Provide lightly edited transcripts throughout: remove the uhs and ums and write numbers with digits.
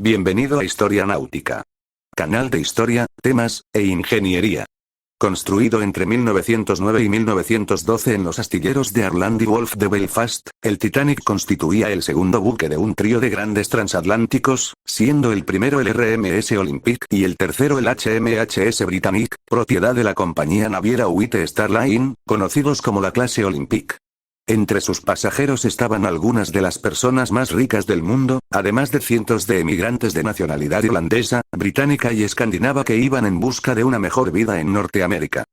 Bienvenido a Historia Náutica. Canal de historia, temas, e ingeniería. Construido entre 1909 y 1912 en los astilleros de Harland y Wolff de Belfast, el Titanic constituía el segundo buque de un trío de grandes transatlánticos, siendo el primero el RMS Olympic y el tercero el HMHS Britannic, propiedad de la compañía naviera White Star Line, conocidos como la clase Olympic. Entre sus pasajeros estaban algunas de las personas más ricas del mundo, además de cientos de emigrantes de nacionalidad irlandesa, británica y escandinava que iban en busca de una mejor vida en Norteamérica.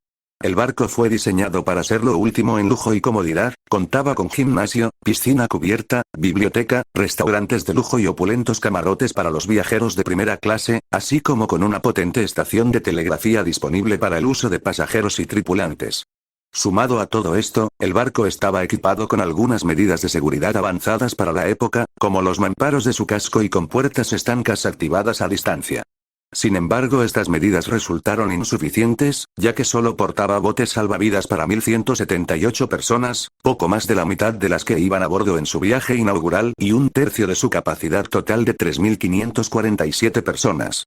El barco fue diseñado para ser lo último en lujo y comodidad, contaba con gimnasio, piscina cubierta, biblioteca, restaurantes de lujo y opulentos camarotes para los viajeros de primera clase, así como con una potente estación de telegrafía disponible para el uso de pasajeros y tripulantes. Sumado a todo esto, el barco estaba equipado con algunas medidas de seguridad avanzadas para la época, como los mamparos de su casco y con puertas estancas activadas a distancia. Sin embargo, estas medidas resultaron insuficientes, ya que solo portaba botes salvavidas para 1.178 personas, poco más de la mitad de las que iban a bordo en su viaje inaugural y un tercio de su capacidad total de 3.547 personas.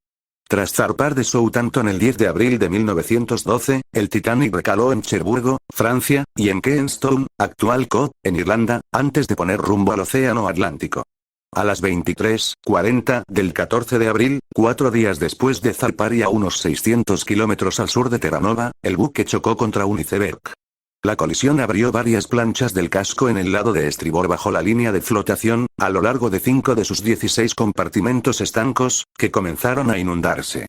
Tras zarpar de Southampton el 10 de abril de 1912, el Titanic recaló en Cherburgo, Francia, y en Queenstown, actual Cod, en Irlanda, antes de poner rumbo al Océano Atlántico. A las 23:40 del 14 de abril, 4 días después de zarpar y a unos 600 kilómetros al sur de Terranova, el buque chocó contra un iceberg. La colisión abrió varias planchas del casco en el lado de estribor bajo la línea de flotación, a lo largo de 5 de sus 16 compartimentos estancos, que comenzaron a inundarse.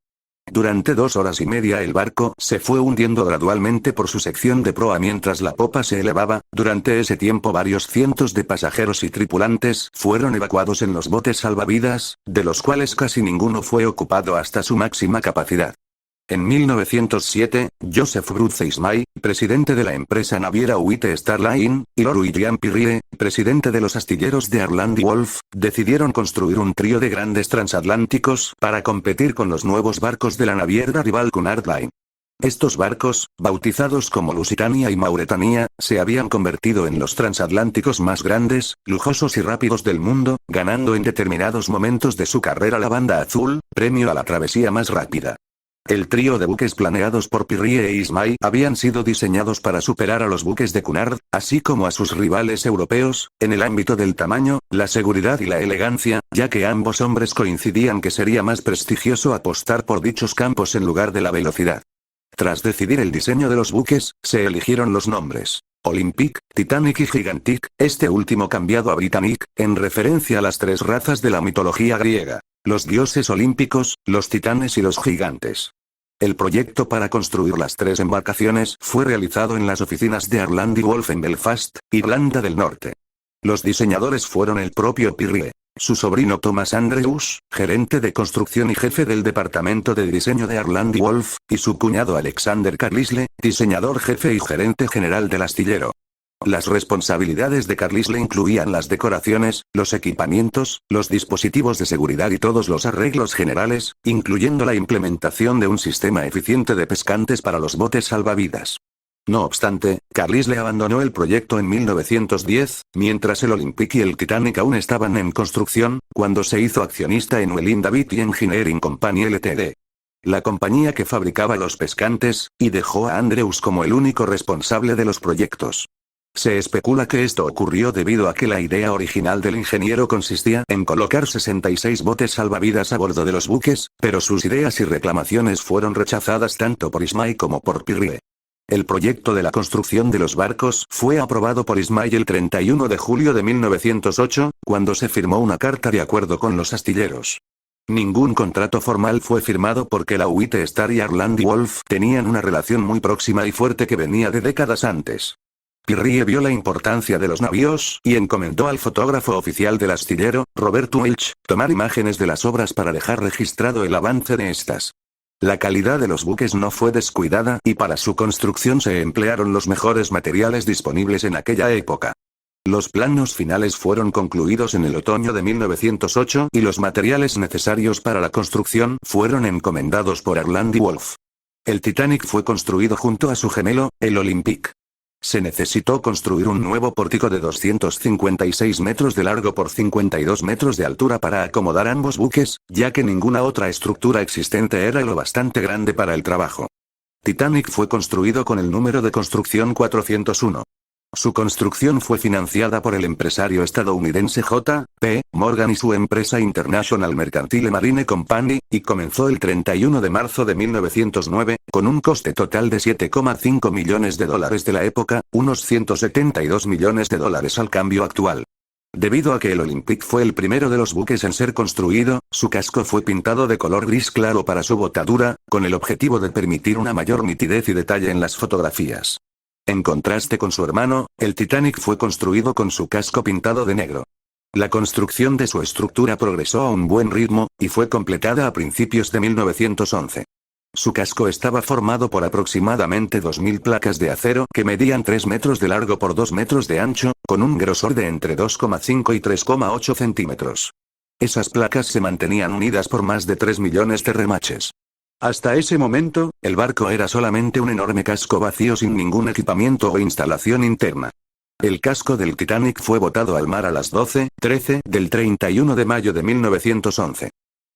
Durante 2 horas y media el barco se fue hundiendo gradualmente por su sección de proa mientras la popa se elevaba. Durante ese tiempo varios cientos de pasajeros y tripulantes fueron evacuados en los botes salvavidas, de los cuales casi ninguno fue ocupado hasta su máxima capacidad. En 1907, Joseph Bruce Ismay, presidente de la empresa naviera White Star Line, y Lord William Pirrie, presidente de los astilleros de Harland y Wolff, decidieron construir un trío de grandes transatlánticos para competir con los nuevos barcos de la naviera rival Cunard Line. Estos barcos, bautizados como Lusitania y Mauretania, se habían convertido en los transatlánticos más grandes, lujosos y rápidos del mundo, ganando en determinados momentos de su carrera la banda azul, premio a la travesía más rápida. El trío de buques planeados por Pirrie e Ismay habían sido diseñados para superar a los buques de Cunard, así como a sus rivales europeos, en el ámbito del tamaño, la seguridad y la elegancia, ya que ambos hombres coincidían que sería más prestigioso apostar por dichos campos en lugar de la velocidad. Tras decidir el diseño de los buques, se eligieron los nombres Olympic, Titanic y Gigantic, este último cambiado a Britannic, en referencia a las 3 razas de la mitología griega. Los dioses olímpicos, los titanes y los gigantes. El proyecto para construir las 3 embarcaciones fue realizado en las oficinas de Harland y Wolff en Belfast, Irlanda del Norte. Los diseñadores fueron el propio Pirrie, su sobrino Thomas Andrews, gerente de construcción y jefe del departamento de diseño de Harland y Wolff, y su cuñado Alexander Carlisle, diseñador jefe y gerente general del astillero. Las responsabilidades de Carlisle incluían las decoraciones, los equipamientos, los dispositivos de seguridad y todos los arreglos generales, incluyendo la implementación de un sistema eficiente de pescantes para los botes salvavidas. No obstante, Carlisle abandonó el proyecto en 1910, mientras el Olympic y el Titanic aún estaban en construcción, cuando se hizo accionista en Welin David y Engineering Company Ltd. La compañía que fabricaba los pescantes, y dejó a Andrews como el único responsable de los proyectos. Se especula que esto ocurrió debido a que la idea original del ingeniero consistía en colocar 66 botes salvavidas a bordo de los buques, pero sus ideas y reclamaciones fueron rechazadas tanto por Ismay como por Pirrie. El proyecto de la construcción de los barcos fue aprobado por Ismay el 31 de julio de 1908, cuando se firmó una carta de acuerdo con los astilleros. Ningún contrato formal fue firmado porque la White Star y Harland y Wolff tenían una relación muy próxima y fuerte que venía de décadas antes. Pirrie vio la importancia de los navíos y encomendó al fotógrafo oficial del astillero, Robert Welch, tomar imágenes de las obras para dejar registrado el avance de estas. La calidad de los buques no fue descuidada y para su construcción se emplearon los mejores materiales disponibles en aquella época. Los planos finales fueron concluidos en el otoño de 1908 y los materiales necesarios para la construcción fueron encomendados por Harland y Wolff. El Titanic fue construido junto a su gemelo, el Olympic. Se necesitó construir un nuevo pórtico de 256 metros de largo por 52 metros de altura para acomodar ambos buques, ya que ninguna otra estructura existente era lo bastante grande para el trabajo. Titanic fue construido con el número de construcción 401. Su construcción fue financiada por el empresario estadounidense J. P. Morgan y su empresa International Mercantile Marine Company, y comenzó el 31 de marzo de 1909, con un coste total de $7,5 millones de la época, unos $172 millones al cambio actual. Debido a que el Olympic fue el primero de los buques en ser construido, su casco fue pintado de color gris claro para su botadura, con el objetivo de permitir una mayor nitidez y detalle en las fotografías. En contraste con su hermano, el Titanic fue construido con su casco pintado de negro. La construcción de su estructura progresó a un buen ritmo, y fue completada a principios de 1911. Su casco estaba formado por aproximadamente 2.000 placas de acero que medían 3 metros de largo por 2 metros de ancho, con un grosor de entre 2,5 y 3,8 centímetros. Esas placas se mantenían unidas por más de 3 millones de remaches. Hasta ese momento, el barco era solamente un enorme casco vacío sin ningún equipamiento o instalación interna. El casco del Titanic fue botado al mar a las 12:13 del 31 de mayo de 1911.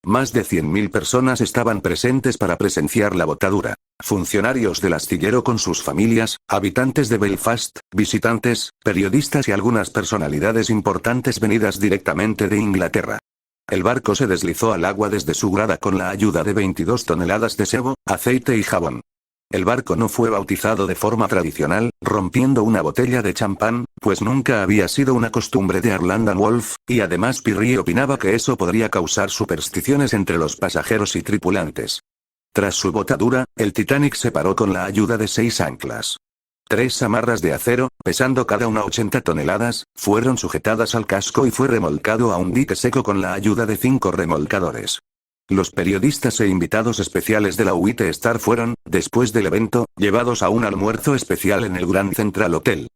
Más de 100.000 personas estaban presentes para presenciar la botadura. Funcionarios del astillero con sus familias, habitantes de Belfast, visitantes, periodistas y algunas personalidades importantes venidas directamente de Inglaterra. El barco se deslizó al agua desde su grada con la ayuda de 22 toneladas de sebo, aceite y jabón. El barco no fue bautizado de forma tradicional, rompiendo una botella de champán, pues nunca había sido una costumbre de Harland & Wolff, y además Pirrie opinaba que eso podría causar supersticiones entre los pasajeros y tripulantes. Tras su botadura, el Titanic se paró con la ayuda de 6 anclas. 3 amarras de acero, pesando cada una 80 toneladas, fueron sujetadas al casco y fue remolcado a un dique seco con la ayuda de 5 remolcadores. Los periodistas e invitados especiales de la White Star fueron, después del evento, llevados a un almuerzo especial en el Grand Central Hotel.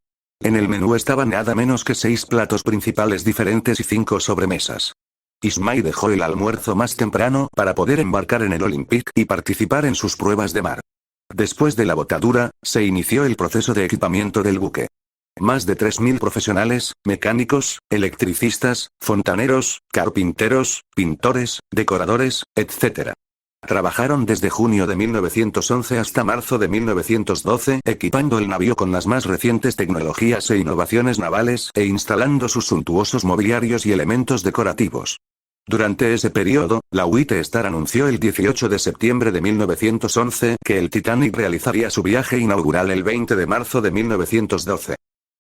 En el menú estaban nada menos que 6 platos principales diferentes y 5 sobremesas. Ismay dejó el almuerzo más temprano para poder embarcar en el Olympic y participar en sus pruebas de mar. Después de la botadura, se inició el proceso de equipamiento del buque. Más de 3.000 profesionales, mecánicos, electricistas, fontaneros, carpinteros, pintores, decoradores, etc. Trabajaron desde junio de 1911 hasta marzo de 1912, equipando el navío con las más recientes tecnologías e innovaciones navales, e instalando sus suntuosos mobiliarios y elementos decorativos. Durante ese periodo, la White Star anunció el 18 de septiembre de 1911 que el Titanic realizaría su viaje inaugural el 20 de marzo de 1912.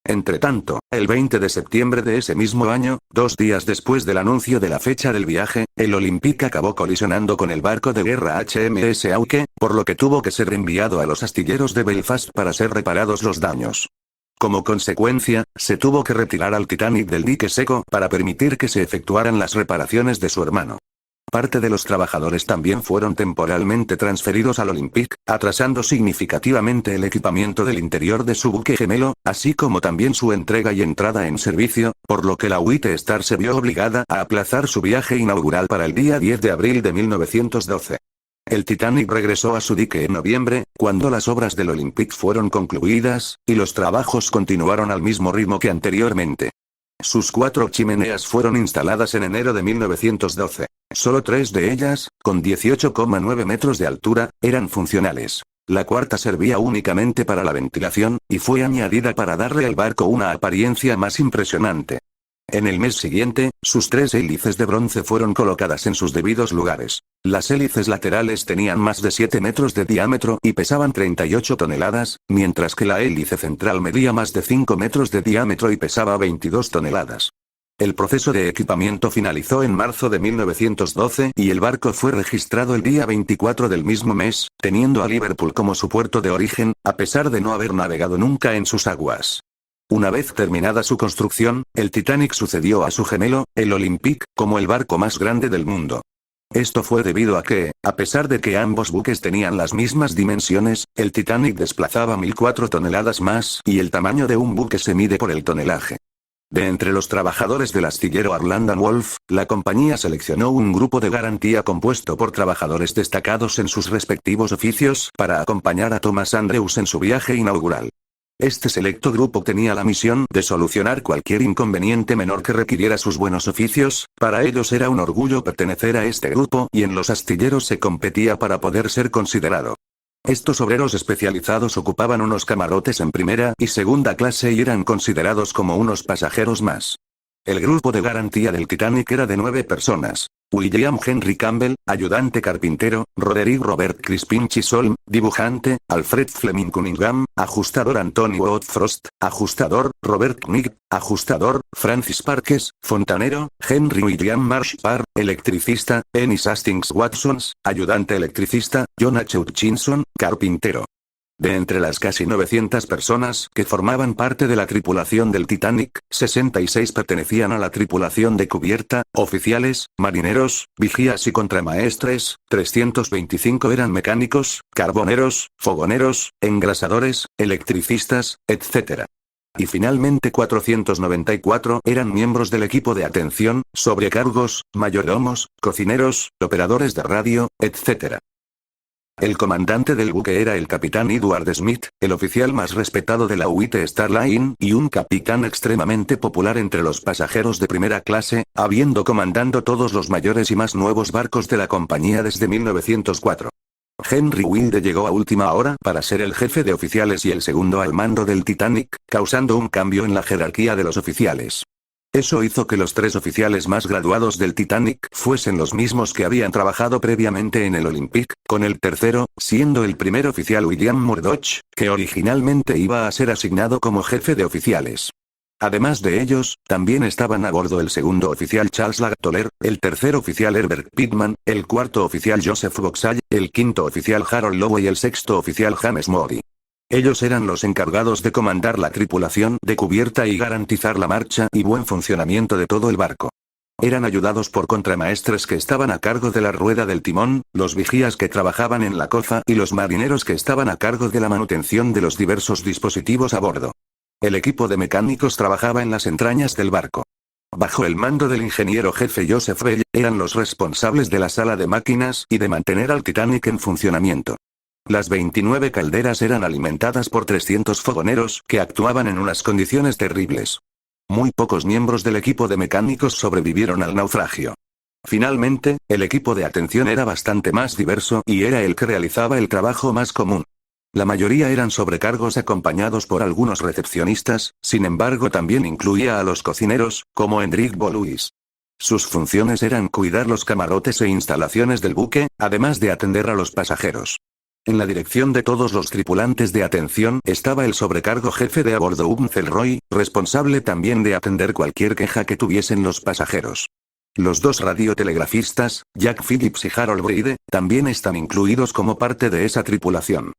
Entretanto, el 20 de septiembre de ese mismo año, 2 días después del anuncio de la fecha del viaje, el Olympic acabó colisionando con el barco de guerra HMS Hawke, por lo que tuvo que ser enviado a los astilleros de Belfast para ser reparados los daños. Como consecuencia, se tuvo que retirar al Titanic del dique seco para permitir que se efectuaran las reparaciones de su hermano. Parte de los trabajadores también fueron temporalmente transferidos al Olympic, atrasando significativamente el equipamiento del interior de su buque gemelo, así como también su entrega y entrada en servicio, por lo que la White Star se vio obligada a aplazar su viaje inaugural para el día 10 de abril de 1912. El Titanic regresó a su dique en noviembre, cuando las obras del Olympic fueron concluidas, y los trabajos continuaron al mismo ritmo que anteriormente. Sus 4 chimeneas fueron instaladas en enero de 1912. Solo 3 de ellas, con 18,9 metros de altura, eran funcionales. La cuarta servía únicamente para la ventilación, y fue añadida para darle al barco una apariencia más impresionante. En el mes siguiente, sus 3 hélices de bronce fueron colocadas en sus debidos lugares. Las hélices laterales tenían más de 7 metros de diámetro y pesaban 38 toneladas, mientras que la hélice central medía más de 5 metros de diámetro y pesaba 22 toneladas. El proceso de equipamiento finalizó en marzo de 1912 y el barco fue registrado el día 24 del mismo mes, teniendo a Liverpool como su puerto de origen, a pesar de no haber navegado nunca en sus aguas. Una vez terminada su construcción, el Titanic sucedió a su gemelo, el Olympic, como el barco más grande del mundo. Esto fue debido a que, a pesar de que ambos buques tenían las mismas dimensiones, el Titanic desplazaba 1.004 toneladas más, y el tamaño de un buque se mide por el tonelaje. De entre los trabajadores del astillero Harland & Wolff, la compañía seleccionó un grupo de garantía compuesto por trabajadores destacados en sus respectivos oficios para acompañar a Thomas Andrews en su viaje inaugural. Este selecto grupo tenía la misión de solucionar cualquier inconveniente menor que requiriera sus buenos oficios. Para ellos era un orgullo pertenecer a este grupo y en los astilleros se competía para poder ser considerado. Estos obreros especializados ocupaban unos camarotes en primera y segunda clase y eran considerados como unos pasajeros más. El grupo de garantía del Titanic era de 9 personas. William Henry Campbell, ayudante carpintero; Roderick Robert Crispin Chisholm, dibujante; Alfred Fleming Cunningham, ajustador; Anthony Watt Frost, ajustador; Robert Knight, ajustador; Francis Parkes, fontanero; Henry William Marsh Parr, electricista; Ennis Hastings Watsons, ayudante electricista; John H. Hutchinson, carpintero. De entre las casi 900 personas que formaban parte de la tripulación del Titanic, 66 pertenecían a la tripulación de cubierta, oficiales, marineros, vigías y contramaestres; 325 eran mecánicos, carboneros, fogoneros, engrasadores, electricistas, etc. Y finalmente 494 eran miembros del equipo de atención, sobrecargos, mayordomos, cocineros, operadores de radio, etc. El comandante del buque era el capitán Edward Smith, el oficial más respetado de la White Star Line y un capitán extremadamente popular entre los pasajeros de primera clase, habiendo comandado todos los mayores y más nuevos barcos de la compañía desde 1904. Henry Wilde llegó a última hora para ser el jefe de oficiales y el segundo al mando del Titanic, causando un cambio en la jerarquía de los oficiales. Eso hizo que los 3 oficiales más graduados del Titanic fuesen los mismos que habían trabajado previamente en el Olympic, con el tercero, siendo el primer oficial William Murdoch, que originalmente iba a ser asignado como jefe de oficiales. Además de ellos, también estaban a bordo el segundo oficial Charles Lagtoller, el tercer oficial Herbert Pittman, el cuarto oficial Joseph Boxall, el quinto oficial Harold Lowe y el sexto oficial James Moody. Ellos eran los encargados de comandar la tripulación de cubierta y garantizar la marcha y buen funcionamiento de todo el barco. Eran ayudados por contramaestres que estaban a cargo de la rueda del timón, los vigías que trabajaban en la cofa y los marineros que estaban a cargo de la manutención de los diversos dispositivos a bordo. El equipo de mecánicos trabajaba en las entrañas del barco. Bajo el mando del ingeniero jefe Joseph Bell, eran los responsables de la sala de máquinas y de mantener al Titanic en funcionamiento. Las 29 calderas eran alimentadas por 300 fogoneros que actuaban en unas condiciones terribles. Muy pocos miembros del equipo de mecánicos sobrevivieron al naufragio. Finalmente, el equipo de atención era bastante más diverso y era el que realizaba el trabajo más común. La mayoría eran sobrecargos acompañados por algunos recepcionistas, sin embargo también incluía a los cocineros, como Hendrik Boluis. Sus funciones eran cuidar los camarotes e instalaciones del buque, además de atender a los pasajeros. En la dirección de todos los tripulantes de atención estaba el sobrecargo jefe de a bordo Roy, responsable también de atender cualquier queja que tuviesen los pasajeros. Los 2 radiotelegrafistas, Jack Phillips y Harold Bride, también están incluidos como parte de esa tripulación.